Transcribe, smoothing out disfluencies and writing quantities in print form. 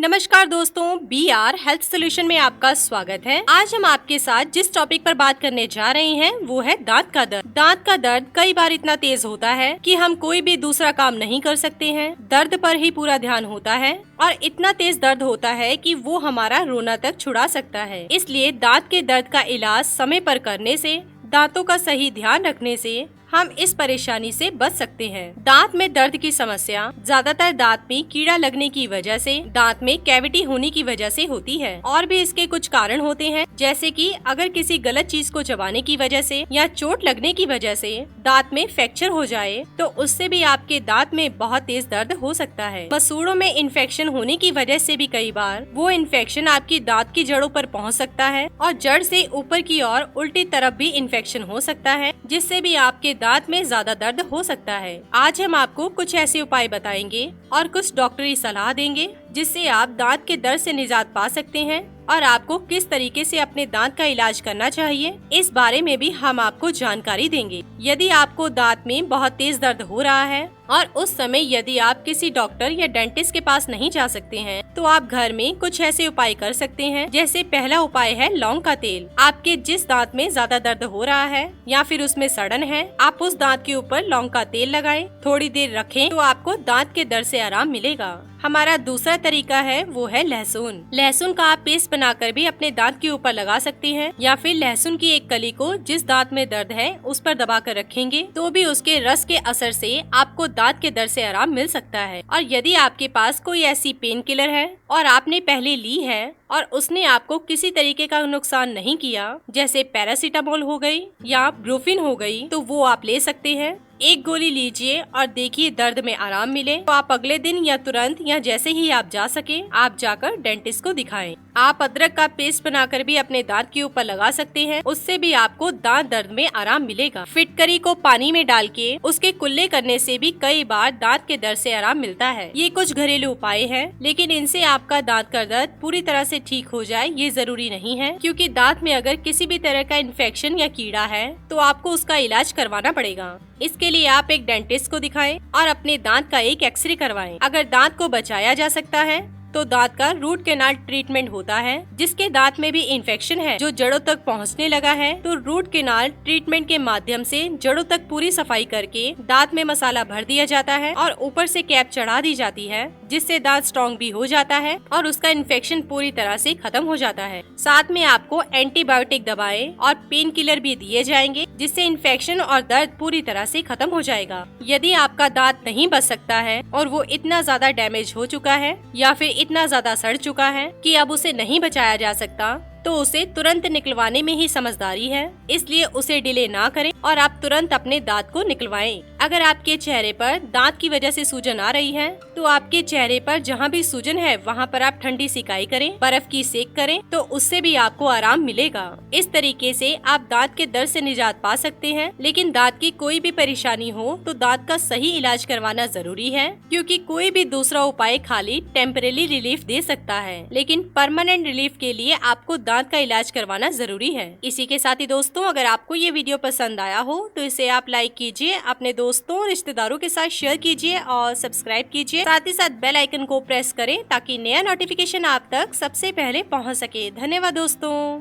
नमस्कार दोस्तों, BR health solution में आपका स्वागत है। आज हम आपके साथ जिस टॉपिक पर बात करने जा रहे हैं वो है दांत का दर्द। दांत का दर्द कई बार इतना तेज होता है कि हम कोई भी दूसरा काम नहीं कर सकते हैं। दर्द पर ही पूरा ध्यान होता है और इतना तेज दर्द होता है कि वो हमारा रोना तक छुड़ा सकता है। इसलिए दांत के दर्द का इलाज समय पर करने से, दांतों का सही ध्यान रखने से हम इस परेशानी से बच सकते हैं। दांत में दर्द की समस्या ज्यादातर दांत में कीड़ा लगने की वजह से, दांत में कैविटी होने की वजह से होती है। और भी इसके कुछ कारण होते हैं, जैसे कि अगर किसी गलत चीज को चबाने की वजह से या चोट लगने की वजह से दांत में फ्रैक्चर हो जाए तो उससे भी आपके दांत में बहुत तेज दर्द हो सकता है। मसूड़ों में इन्फेक्शन होने की वजह से भी कई बार वो इन्फेक्शन आपकी दांत की जड़ों पर पहुंच सकता है और जड़ से ऊपर की ओर उल्टी तरफ भी इन्फेक्शन हो सकता है, जिससे भी आपके दांत में ज्यादा दर्द हो सकता है। आज हम आपको कुछ ऐसे उपाय बताएंगे और कुछ डॉक्टरी सलाह देंगे जिससे आप दांत के दर्द से निजात पा सकते हैं और आपको किस तरीके से अपने दांत का इलाज करना चाहिए इस बारे में भी हम आपको जानकारी देंगे। यदि आपको दांत में बहुत तेज दर्द हो रहा है और उस समय यदि आप किसी डॉक्टर या डेंटिस्ट के पास नहीं जा सकते हैं तो आप घर में कुछ ऐसे उपाय कर सकते हैं। जैसे पहला उपाय है लौंग का तेल। आपके जिस दांत में ज्यादा दर्द हो रहा है या फिर उसमें सड़न है, आप उस दांत के ऊपर लौंग का तेल लगाएं, थोड़ी देर रखें तो आपको दांत के दर्द से आराम मिलेगा। हमारा दूसरा तरीका है वो है लहसुन। लहसुन का आप पेस्ट बनाकर भी अपने दांत के ऊपर लगा सकते हैं या फिर लहसुन की एक कली को जिस दांत में दर्द है उस पर दबा कर रखेंगे तो भी उसके रस के असर से आपको दांत के दर्द से आराम मिल सकता है। और यदि आपके पास कोई ऐसी पेन किलर है और आपने पहले ली है और उसने आपको किसी तरीके का नुकसान नहीं किया, जैसे पैरासीटामोल हो गई या ब्रूफिन हो गई, तो वो आप ले सकते हैं। एक गोली लीजिए और देखिए दर्द में आराम मिले तो आप अगले दिन या तुरंत या जैसे ही आप जा सके आप जाकर डेंटिस्ट को दिखाएं। आप अदरक का पेस्ट बनाकर भी अपने दांत के ऊपर लगा सकते हैं, उससे भी आपको दांत दर्द में आराम मिलेगा। फिटकरी को पानी में डाल के उसके कुल्ले करने से भी कई बार दांत के दर्द से आराम मिलता है। ये कुछ घरेलू उपाय हैं, लेकिन इनसे आपका दांत का दर्द पूरी तरह से ठीक हो जाए ये जरूरी नहीं है, क्योंकि दांत में अगर किसी भी तरह का इन्फेक्शन या कीड़ा है तो आपको उसका इलाज करवाना पड़ेगा। इसके लिए आप एक डेंटिस्ट को दिखाएं और अपने दांत का एक एक्सरे करवाएं। अगर दांत को बचाया जा सकता है तो दांत का रूट कैनाल ट्रीटमेंट होता है। जिसके दांत में भी इन्फेक्शन है जो जड़ों तक पहुंचने लगा है तो रूट कैनाल ट्रीटमेंट के माध्यम से जड़ों तक पूरी सफाई करके दांत में मसाला भर दिया जाता है और ऊपर से कैप चढ़ा दी जाती है, जिससे दांत स्ट्रॉन्ग भी हो जाता है और उसका इन्फेक्शन पूरी तरह से खत्म हो जाता है। साथ में आपको एंटीबायोटिक दवाएं और पेन किलर भी दिए जाएंगे, जिससे इन्फेक्शन और दर्द पूरी तरह से खत्म हो जाएगा। यदि आपका दांत नहीं बच सकता है और वो इतना ज्यादा डैमेज हो चुका है या फिर इतना ज्यादा सड़ चुका है कि अब उसे नहीं बचाया जा सकता, तो उसे तुरंत निकलवाने में ही समझदारी है। इसलिए उसे डिले ना करें और आप तुरंत अपने दांत को निकलवाएं। अगर आपके चेहरे पर दांत की वजह से सूजन आ रही है तो आपके चेहरे पर जहाँ भी सूजन है वहाँ पर आप ठंडी सिकाई करें, बर्फ की सेक करें, तो उससे भी आपको आराम मिलेगा। इस तरीके से आप दांत के दर्द से निजात पा सकते हैं। लेकिन दांत की कोई भी परेशानी हो तो दांत का सही इलाज करवाना जरूरी है, क्योंकि कोई भी दूसरा उपाय खाली टेम्परेरी रिलीफ दे सकता है, लेकिन परमानेंट रिलीफ के लिए आपको दांत का इलाज करवाना जरूरी है। इसी के साथ ही दोस्तों, अगर आपको ये वीडियो पसंद आया हो तो इसे आप लाइक कीजिए, अपने दोस्तों रिश्तेदारों के साथ शेयर कीजिए और सब्सक्राइब कीजिए। साथ ही साथ बेल आइकन को प्रेस करें ताकि नया नोटिफिकेशन आप तक सबसे पहले पहुंच सके। धन्यवाद दोस्तों।